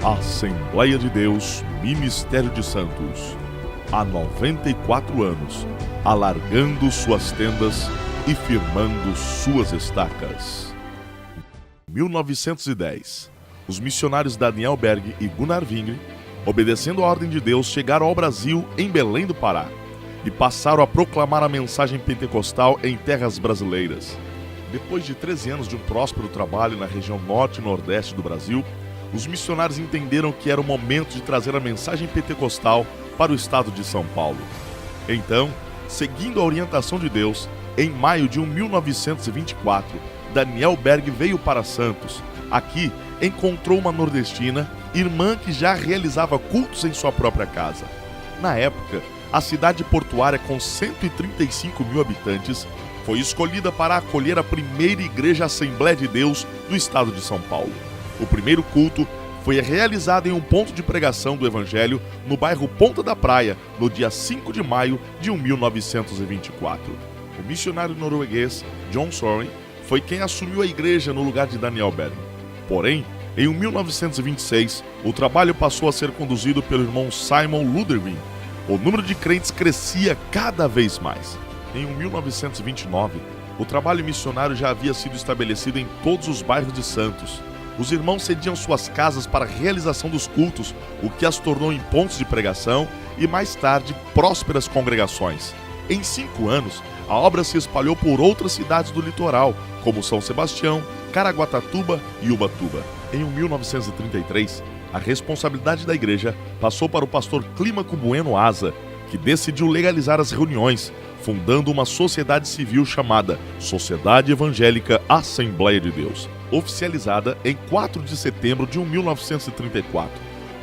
Assembleia de Deus, Ministério de Santos, há 94 anos, alargando suas tendas e firmando suas estacas. 1910, os missionários Daniel Berg e Gunnar Wingren, obedecendo a ordem de Deus, chegaram ao Brasil em Belém do Pará e passaram a proclamar a mensagem pentecostal em terras brasileiras. Depois de 13 anos de um próspero trabalho na região norte e nordeste do Brasil, os missionários entenderam que era o momento de trazer a mensagem pentecostal para o estado de São Paulo. Então, seguindo a orientação de Deus, em maio de 1924, Daniel Berg veio para Santos. Aqui, encontrou uma nordestina, irmã que já realizava cultos em sua própria casa. Na época, a cidade portuária, com 135 mil habitantes, foi escolhida para acolher a primeira Igreja Assembleia de Deus do estado de São Paulo. O primeiro culto foi realizado em um ponto de pregação do Evangelho no bairro Ponta da Praia, no dia 5 de maio de 1924. O missionário norueguês John Soren foi quem assumiu a igreja no lugar de Daniel Berg. Porém, em 1926, o trabalho passou a ser conduzido pelo irmão Simon Ludwig. O número de crentes crescia cada vez mais. Em 1929, o trabalho missionário já havia sido estabelecido em todos os bairros de Santos. Os irmãos cediam suas casas para a realização dos cultos, o que as tornou em pontos de pregação e, mais tarde, prósperas congregações. Em 5 anos, a obra se espalhou por outras cidades do litoral, como São Sebastião, Caraguatatuba e Ubatuba. Em 1933, a responsabilidade da igreja passou para o pastor Clímaco Bueno Asa, que decidiu legalizar as reuniões, fundando uma sociedade civil chamada Sociedade Evangélica Assembleia de Deus, oficializada em 4 de setembro de 1934,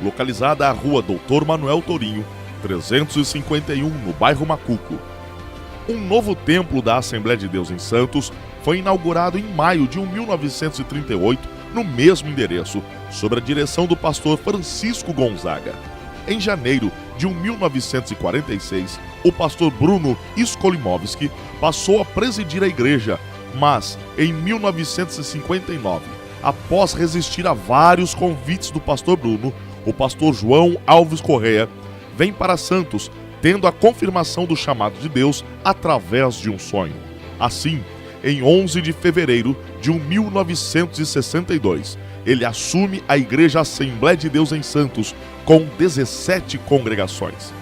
localizada à rua Doutor Manuel Torinho, 351, no bairro Macuco. Um novo templo da Assembleia de Deus em Santos foi inaugurado em maio de 1938, no mesmo endereço, sob a direção do pastor Francisco Gonzaga. Em janeiro de 1946, o pastor Bruno Skolimowski passou a presidir a igreja, mas em 1959, após resistir a vários convites do pastor Bruno, o pastor João Alves Correia vem para Santos, tendo a confirmação do chamado de Deus através de um sonho. Assim, em 11 de fevereiro de 1962, ele assume a Igreja Assembleia de Deus em Santos, com 17 congregações.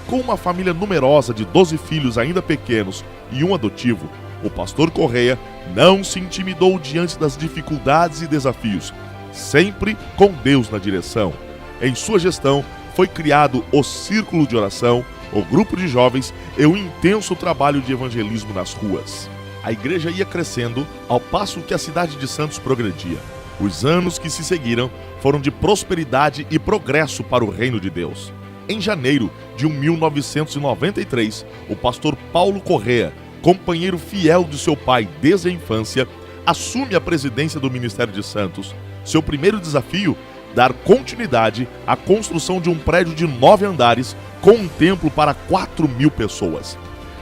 Com uma família numerosa de 12 filhos ainda pequenos e um adotivo, o pastor Correia não se intimidou diante das dificuldades e desafios, sempre com Deus na direção. Em sua gestão, foi criado o Círculo de Oração, o grupo de jovens e o intenso trabalho de evangelismo nas ruas. A igreja ia crescendo ao passo que a cidade de Santos progredia. Os anos que se seguiram foram de prosperidade e progresso para o reino de Deus. Em janeiro de 1993, o pastor Paulo Correia, companheiro fiel de seu pai desde a infância, assume a presidência do Ministério de Santos. Seu primeiro desafio: dar continuidade à construção de um prédio de 9 andares com um templo para 4.000 pessoas.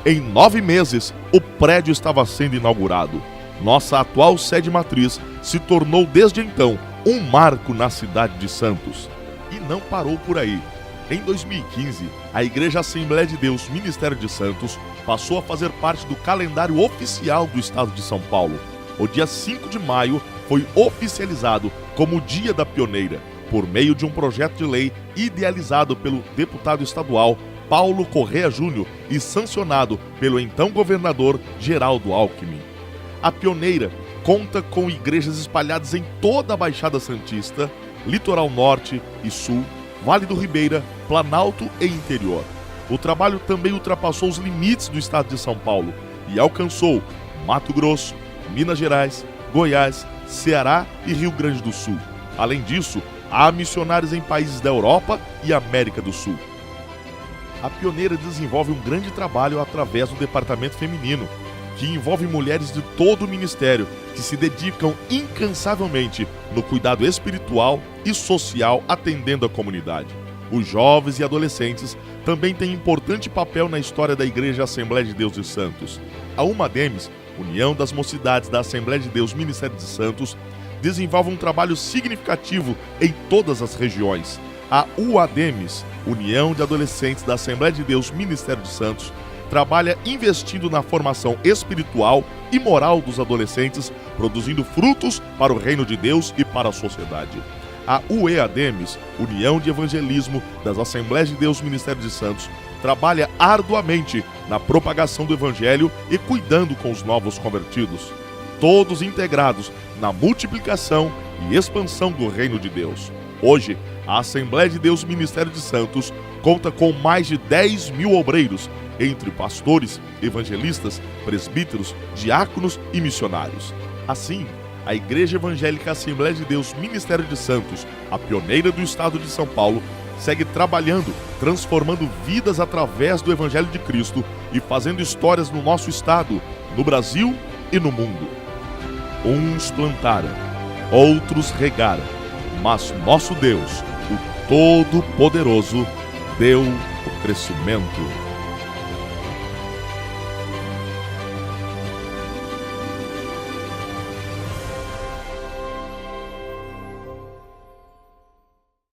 Em 9 meses, o prédio estava sendo inaugurado. Nossa atual sede matriz se tornou desde então um marco na cidade de Santos. E não parou por aí. Em 2015, a Igreja Assembleia de Deus Ministério de Santos passou a fazer parte do calendário oficial do estado de São Paulo. O dia 5 de maio foi oficializado como o Dia da Pioneira, por meio de um projeto de lei idealizado pelo deputado estadual Paulo Correia Júnior e sancionado pelo então governador Geraldo Alckmin. A Pioneira conta com igrejas espalhadas em toda a Baixada Santista, Litoral Norte e Sul, Vale do Ribeira, Planalto e Interior. O trabalho também ultrapassou os limites do estado de São Paulo e alcançou Mato Grosso, Minas Gerais, Goiás, Ceará e Rio Grande do Sul. Além disso, há missionários em países da Europa e América do Sul. A Pioneira desenvolve um grande trabalho através do departamento feminino, que envolve mulheres de todo o ministério que se dedicam incansavelmente no cuidado espiritual e social atendendo a comunidade. Os jovens e adolescentes também têm importante papel na história da Igreja Assembleia de Deus de Santos. A UMADEMES, União das Mocidades da Assembleia de Deus Ministério de Santos, desenvolve um trabalho significativo em todas as regiões. A UADEMES, União de Adolescentes da Assembleia de Deus Ministério dos Santos, trabalha investindo na formação espiritual e moral dos adolescentes, produzindo frutos para o reino de Deus e para a sociedade. A UEADEMES, União de Evangelismo das Assembleias de Deus Ministério dos Santos, trabalha arduamente na propagação do Evangelho e cuidando com os novos convertidos, todos integrados na multiplicação e expansão do reino de Deus. Hoje, a Assembleia de Deus Ministério de Santos conta com mais de 10 mil obreiros, entre pastores, evangelistas, presbíteros, diáconos e missionários. Assim, a Igreja Evangélica Assembleia de Deus Ministério de Santos, a pioneira do estado de São Paulo, segue trabalhando, transformando vidas através do Evangelho de Cristo e fazendo histórias no nosso estado, no Brasil e no mundo. Uns plantaram, outros regaram, mas nosso Deus, o Todo-Poderoso, deu o crescimento.